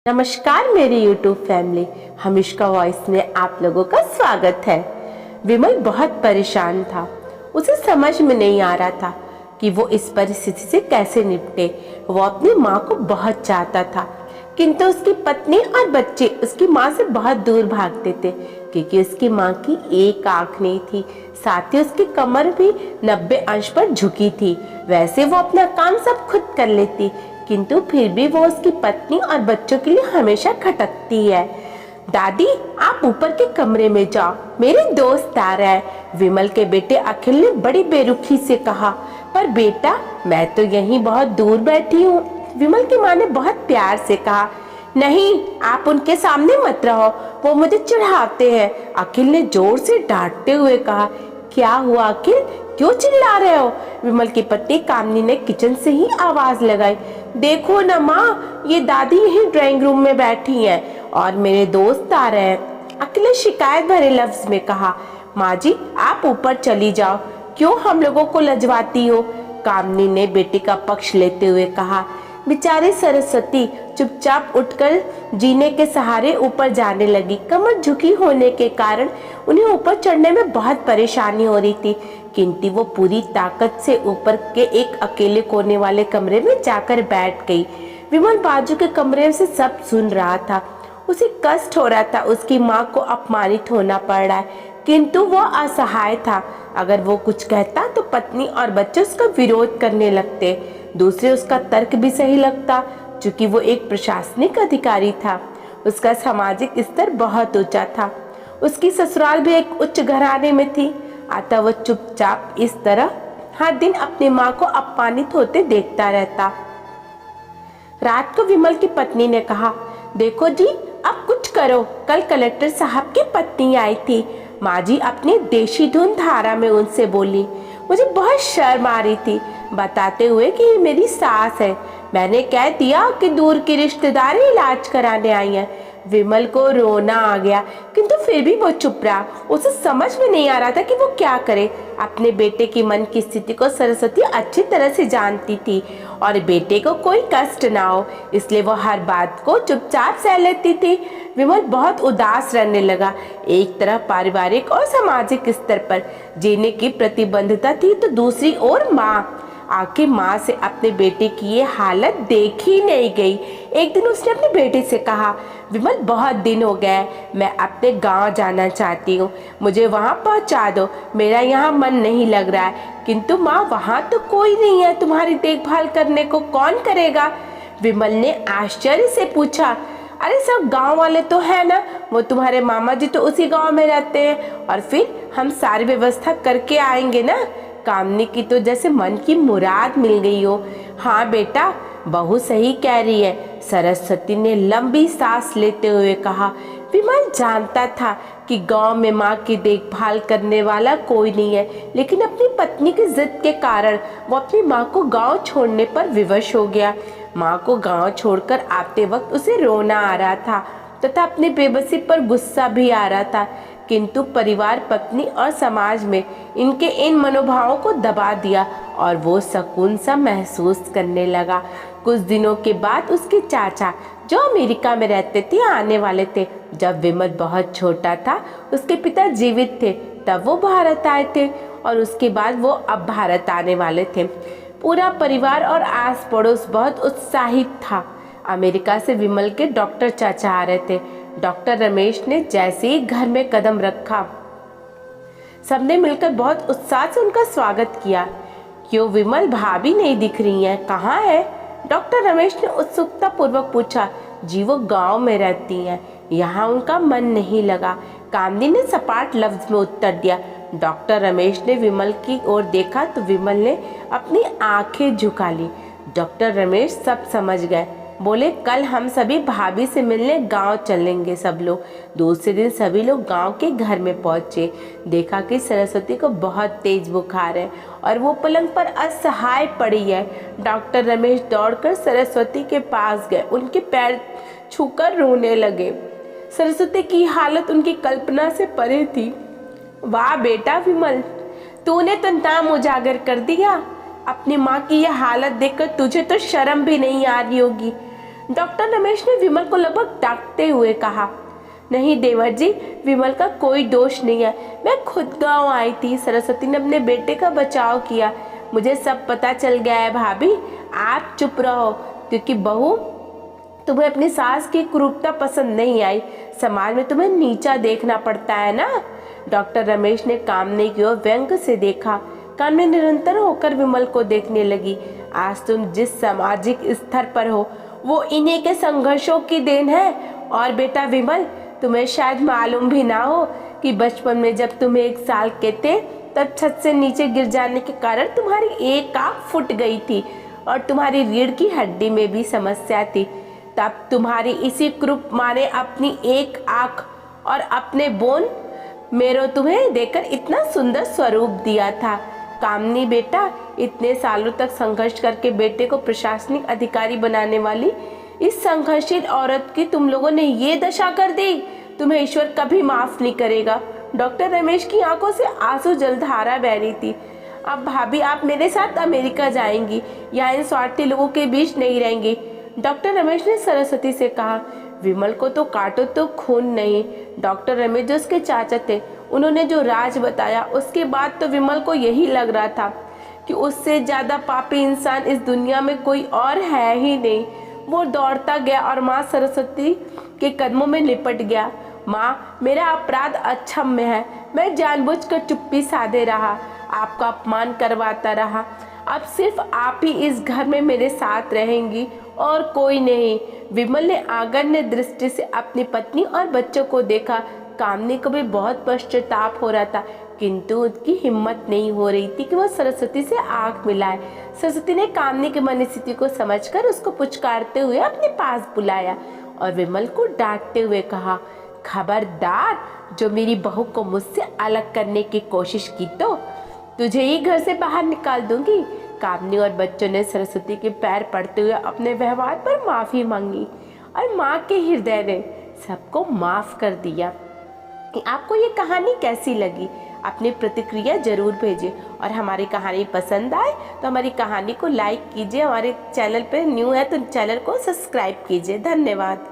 नमस्कार मेरी YouTube family, हमिष्का voice में आप लोगों का स्वागत है। विमल बहुत परेशान था। उसे समझ में नहीं आ रहा था कि वो इस परिस्थिति से कैसे निपटे। वो अपनी माँ को बहुत चाहता था, किंतु उसकी पत्नी और बच्चे उसकी माँ से बहुत दूर भागते थे, क्योंकि उसकी माँ की एक आँख नहीं थी, साथ ही उसकी कमर भी 90 अंश पर झुकी थी। वैसे वो अपना काम सब खुद कर लेती, किंतु फिर भी वो उसकी पत्नी और बच्चों के लिए हमेशा खटकती है। दादी, आप ऊपर के कमरे में जाओ, मेरे दोस्त आ रहा है, विमल के बेटे अखिल ने बड़ी बेरुखी से कहा। पर बेटा, मैं तो यहीं बहुत दूर बैठी हूँ, विमल की माँ ने बहुत प्यार से कहा। नहीं, आप उनके सामने मत रहो, वो मुझे चिढ़ाते हैं, अखिल ने जोर से डांटते हुए कहा। क्या हुआ अखिल, क्यों चिल्ला रहे हो? विमल की पत्नी कामनी ने किचन से ही आवाज लगाई। देखो ना माँ, ये दादी यही ड्राइंग रूम में बैठी हैं और मेरे दोस्त आ रहे हैं, अखिल ने शिकायत भरे लफ्ज में कहा। माँ जी, आप ऊपर चली जाओ, क्यों हम लोगों को लजवाती हो? कामनी ने बेटी का पक्ष लेते हुए कहा। बेचारी सरस्वती चुपचाप उठकर जीने के सहारे ऊपर जाने लगी। कमर झुकी होने के कारण उन्हें ऊपर चढ़ने में बहुत परेशानी हो रही थी, किंतु वो पूरी ताकत से ऊपर के एक अकेले कोने वाले कमरे में जाकर बैठ गई। विमल बाजू के कमरे से सब सुन रहा था। उसे कष्ट हो रहा था, उसकी माँ को अपमानित होना पड़ रहा है, किंतु वो असहाय था। अगर वो कुछ कहता तो पत्नी और बच्चे उसका विरोध करने लगते। दूसरे उसका तर्क भी सही लगता, क्योंकि वो एक प्रशासनिक अधिकारी था। उसका सामाजिक स्तर बहुत ऊंचा था। उसकी ससुराल भी एक उच्च घराने में थी, अतः वो चुपचाप इस तरह हर दिन अपनी माँ को अपमानित होते देखता रहता। रात को विमल की पत्नी ने कहा, देखो जी, अब कुछ करो। कल कलेक्टर साहब की पत्नी आई थी। माँ जी अपनी देशी धुन धारा में उनसे बोली। मुझे बहुत शर्म आ रही थी, बताते हुए कि ये मेरी सास है। मैंने कह दिया कि दूर की रिश्तेदार इलाज कराने आई है। विमल को रोना आ गया, किंतु फिर भी वो चुप रहा। उसे समझ में नहीं आ रहा था कि वो क्या करे। अपने बेटे की मन की स्थिति को सरस्वती अच्छी तरह से जानती थी और बेटे को कोई कष्ट ना हो, इसलिए वो हर बात को चुपचाप सह लेती थी। विमल बहुत उदास रहने लगा। एक तरफ पारिवारिक और सामाजिक स्तर पर जीने की प्रतिबद्धता थी, तो दूसरी ओर माँ। आखिर माँ से अपने बेटे की ये हालत देखी नहीं गई। एक दिन उसने अपने बेटे से कहा, विमल, बहुत दिन हो गए, मैं अपने गांव जाना चाहती हूँ, मुझे वहाँ पहुँचा दो, मेरा यहाँ मन नहीं लग रहा है। किंतु माँ, वहाँ तो कोई नहीं है, तुम्हारी देखभाल करने को कौन करेगा? विमल ने आश्चर्य से पूछा। अरे सब गांव वाले तो है ना, वो तुम्हारे मामा जी तो उसी गांव में रहते हैं, और फिर हम सारी व्यवस्था करके आएंगे ना। कामनी की तो जैसे मन की मुराद मिल गई हो। हाँ बेटा, बहू सही कह रही है, सरस्वती ने लंबी सांस लेते हुए कहा। विमल जानता था कि गांव में माँ की देखभाल करने वाला कोई नहीं है, लेकिन अपनी पत्नी की जिद के कारण वो अपनी माँ को गांव छोड़ने पर विवश हो गया। माँ को गांव छोड़कर आते वक्त उसे रोना आ रहा था तथा अपनी बेबसी पर गुस्सा भी आ रहा था, किंतु परिवार, पत्नी और समाज में इनके इन मनोभावों को दबा दिया और वो सुकून सा महसूस करने लगा। कुछ दिनों के बाद उसके चाचा, जो अमेरिका में रहते थे, आने वाले थे। जब विमल बहुत छोटा था, उसके पिता जीवित थे, तब वो भारत आए थे और उसके बाद वो अब भारत आने वाले थे। पूरा परिवार और आस पड़ोस बहुत उत्साहित था। अमेरिका से विमल के डॉक्टर चाचा आ रहे थे। डॉक्टर रमेश ने जैसे ही घर में कदम रखा, सबने मिलकर बहुत उत्साह से उनका स्वागत किया। क्यों विमल, भाभी नहीं दिख रही हैं, कहाँ है? डॉक्टर रमेश ने उत्सुकता पूर्वक पूछा। जी, वो गांव में रहती हैं, यहाँ उनका मन नहीं लगा, कामनी ने सपाट लफ्ज में उत्तर दिया। डॉक्टर रमेश ने विमल की ओर देखा तो विमल ने अपनी आंखें झुका ली। डॉक्टर रमेश सब समझ गए, बोले, कल हम सभी भाभी से मिलने गांव चलेंगे सब लोग। दूसरे दिन सभी लोग गांव के घर में पहुंचे। देखा कि सरस्वती को बहुत तेज बुखार है और वो पलंग पर असहाय पड़ी है। डॉक्टर रमेश दौड़कर सरस्वती के पास गए, उनके पैर छूकर रोने लगे। सरस्वती की हालत उनकी कल्पना से परे थी। वाह बेटा विमल, तूने तो नाम उजागर कर दिया। अपनी माँ की यह हालत देखकर तुझे तो शर्म भी नहीं आ रही होगी। डॉक्टर रमेश ने विमल को लगभग डांटते हुए कहा, नहीं देवर जी, विमल का कोई दोष नहीं है। मैं खुद गांव आई थी, सरस्वती ने अपने बेटे का बचाव किया। मुझे सब पता चल गया है भाभी, आप चुप रहो, क्योंकि बहू तुम्हें अपनी सास की क्रूरता पसंद नहीं आई। समाज में तुम्हें नीचा देखना पड़ता है ना। डॉक्टर रमेश ने कामनी की ओर व्यंग से देखा। कामनी निरंतर होकर विमल को देखने लगी। आज तुम जिस सामाजिक स्तर पर हो वो इन्हीं के संघर्षों की देन है। और बेटा विमल, तुम्हें शायद मालूम भी ना हो कि बचपन में जब तुम 1 साल के थे तब छत से नीचे गिर जाने के कारण तुम्हारी एक आंख फूट गई थी और तुम्हारी रीढ़ की हड्डी में भी समस्या थी। तब तुम्हारी इसी क्रूप माँ ने अपनी एक आंख और अपने बोन मेरो तुम्हें देकर इतना सुंदर स्वरूप दिया था। कामनी बेटा, इतने सालों तक संघर्ष करके बेटे को प्रशासनिक अधिकारी बनाने वाली इस संघर्षशील औरत की तुम लोगों ने ये दशा कर दी। तुम्हें ईश्वर कभी माफ नहीं करेगा। डॉक्टर रमेश की आंखों से आंसू जलधारा बह रही थी। अब भाभी, आप मेरे साथ अमेरिका जाएंगी, यहाँ इन स्वार्थी लोगों के बीच नहीं रहेंगी। डॉक्टर रमेश ने सरस्वती से कहा, विमल को तो काटो तो खून नहीं। डॉक्टर रमेश जो उसके चाचा थे, उन्होंने जो राज बताया उसके बाद तो विमल को यही लग रहा था कि उससे ज्यादा पापी इंसान इस दुनिया में कोई और है ही नहीं। वो दौड़ता गया और माँ सरस्वती के कदमों में लिपट गया। माँ, मेरा अपराध अक्षम्य है। मैं जानबूझकर चुप्पी साधे रहा, आपका अपमान करवाता रहा। अब सिर्फ आप ही इस घर में मेरे साथ रहेंगी और कोई नहीं। विमल ने आगन्य दृष्टि से अपनी पत्नी और बच्चों को देखा। कामनी को भी बहुत पश्चाताप हो रहा था, किंतु उसकी हिम्मत नहीं हो रही थी कि वह सरस्वती से आंख मिलाए। सरस्वती ने कामनी की मनस्थिति को समझकर उसको पुचकारते हुए अपने पास बुलाया और विमल को डांटते हुए कहा, खबरदार, जो मेरी बहू को मुझसे अलग करने की कोशिश की तो तुझे ही घर से बाहर निकाल दूंगी। कामनी और बच्चों ने सरस्वती के पैर पड़ते हुए अपने व्यवहार पर माफी मांगी और माँ के हृदय ने सबको माफ कर दिया। आपको ये कहानी कैसी लगी? अपनी प्रतिक्रिया जरूर भेजिए और हमारी कहानी पसंद आए तो हमारी कहानी को लाइक कीजिए। हमारे चैनल पे न्यू है तो चैनल को सब्सक्राइब कीजिए। धन्यवाद।